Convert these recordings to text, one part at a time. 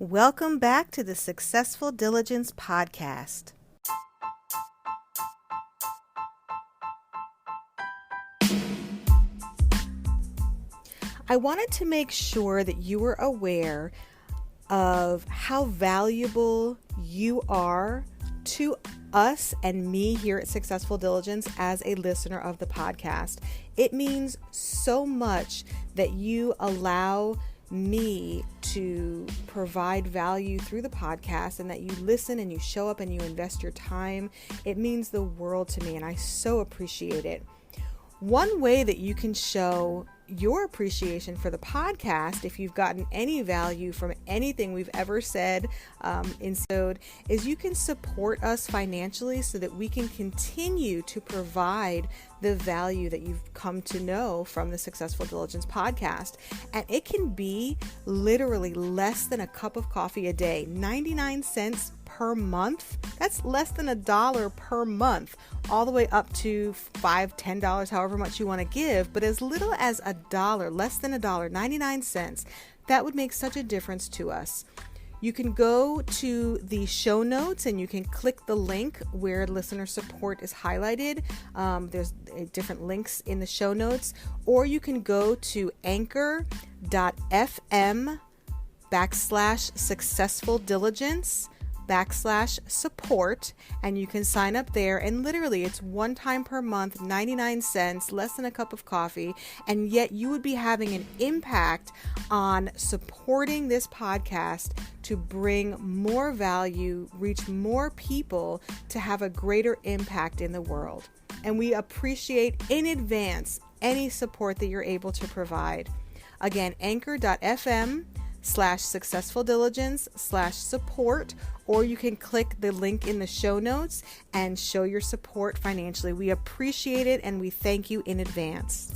Welcome back to the Successful Diligence podcast. I wanted to make sure that you were aware of how valuable you are to us and me here at Successful Diligence as a listener of the podcast. It means so much that you allow me to provide value through the podcast and that you listen and you show up and you invest your time. It means the world to me and I so appreciate it. One way that you can show your appreciation for the podcast, if you've gotten any value from anything we've ever said is you can support us financially so that we can continue to provide the value that you've come to know from the Successful Diligence podcast. And it can be literally less than a cup of coffee a day, 99 cents per month. That's less than $1 per month, all the way up to $5, $10, however much you want to give. But as little as $1, less than $1, 99 cents, that would make such a difference to us. You can go to the show notes and you can click the link where listener support is highlighted. There's different links in the show notes, or you can go to anchor.fm/successful diligence /support, and you can sign up there, and literally it's one time per month, 99 cents, less than a cup of coffee, and yet you would be having an impact on supporting this podcast to bring more value, reach more people, to have a greater impact in the world. And we appreciate in advance any support that you're able to provide. Again, anchor.fm/successful diligence /support, or you can click the link in the show notes and show your support financially. We appreciate it and we thank you in advance.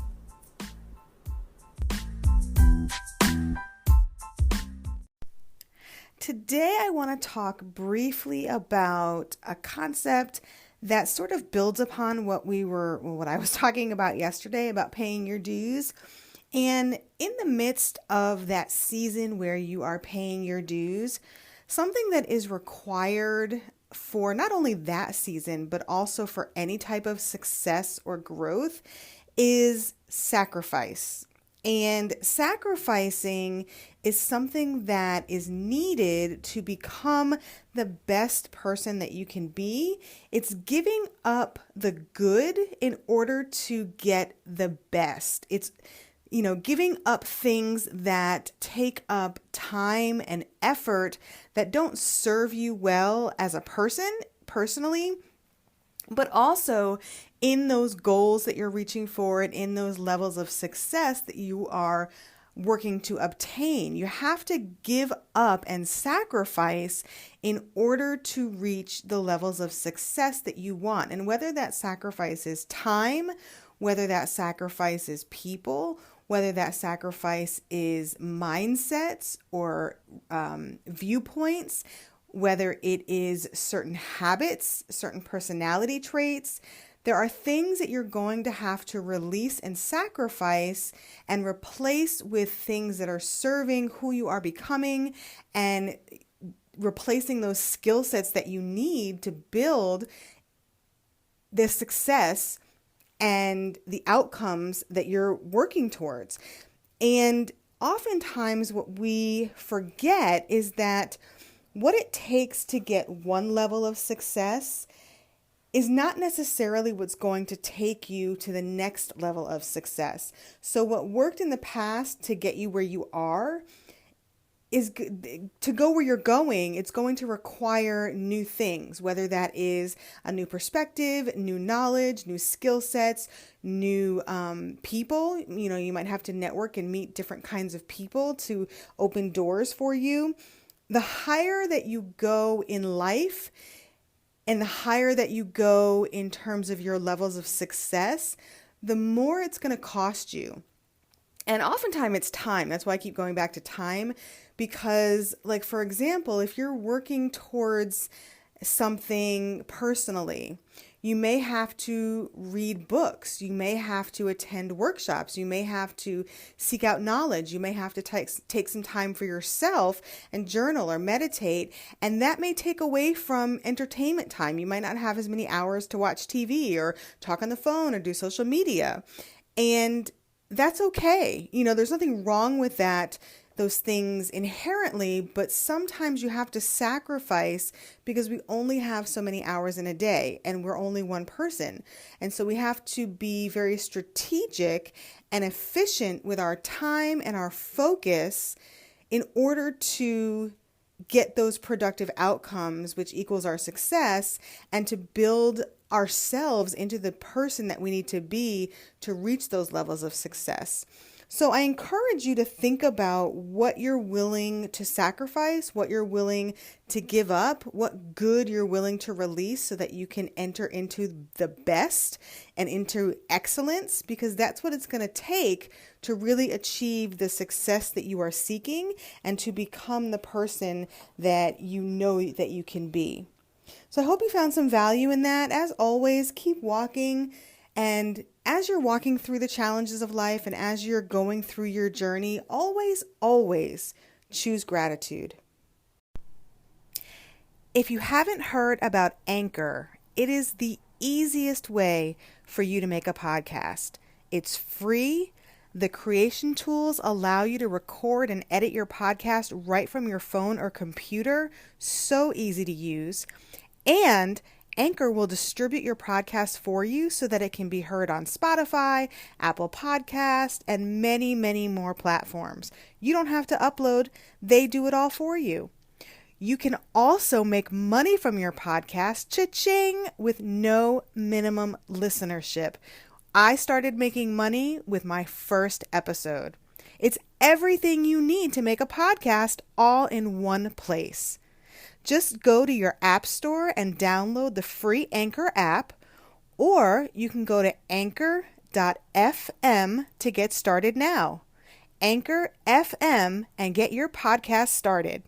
Today I want to talk briefly about a concept that sort of builds upon what I was talking about yesterday about paying your dues. And in the midst of that season where you are paying your dues, something that is required for not only that season, but also for any type of success or growth is sacrifice. And sacrificing is something that is needed to become the best person that you can be. It's giving up the good in order to get the best. It's giving up things that take up time and effort that don't serve you well as a person personally, but also in those goals that you're reaching for and in those levels of success that you are working to obtain. You have to give up and sacrifice in order to reach the levels of success that you want. And whether that sacrifice is time, whether that sacrifice is people, whether that sacrifice is mindsets or viewpoints, whether it is certain habits, certain personality traits, there are things that you're going to have to release and sacrifice and replace with things that are serving who you are becoming, and replacing those skill sets that you need to build the success and the outcomes that you're working towards. And oftentimes what we forget is that what it takes to get one level of success is not necessarily what's going to take you to the next level of success. So what worked in the past to get you where you are is to go where you're going. It's going to require new things, whether that is a new perspective, new knowledge, new skill sets, new people. You might have to network and meet different kinds of people to open doors for you. The higher that you go in life and the higher that you go in terms of your levels of success, the more it's going to cost you. And oftentimes it's time. That's why I keep going back to time, because, like, for example, if you're working towards something personally, You may have to read books. You may have to attend workshops. You may have to seek out knowledge. You may have to take some time for yourself and journal or meditate. And that may take away from entertainment time. You might not have as many hours to watch TV or talk on the phone or do social media. And that's okay. There's nothing wrong with those things inherently, but sometimes you have to sacrifice because we only have so many hours in a day and we're only one person. And so we have to be very strategic and efficient with our time and our focus in order to get those productive outcomes, which equals our success, and to build ourselves into the person that we need to be to reach those levels of success. So I encourage you to think about what you're willing to sacrifice, what you're willing to give up, what good you're willing to release so that you can enter into the best and into excellence, because that's what it's going to take to really achieve the success that you are seeking and to become the person that you know that you can be. So I hope you found some value in that. As always, keep walking. And as you're walking through the challenges of life and as you're going through your journey, always, always choose gratitude. If you haven't heard about Ankur, it is the easiest way for you to make a podcast. It's free. The creation tools allow you to record and edit your podcast right from your phone or computer. So easy to use. And Ankur will distribute your podcast for you so that it can be heard on Spotify, Apple Podcasts, and many, many more platforms. You don't have to upload. They do it all for you. You can also make money from your podcast, cha-ching, with no minimum listenership. I started making money with my first episode. It's everything you need to make a podcast all in one place. Just go to your app store and download the free Ankur app, or you can go to anchor.fm to get started now. Anchor FM and get your podcast started.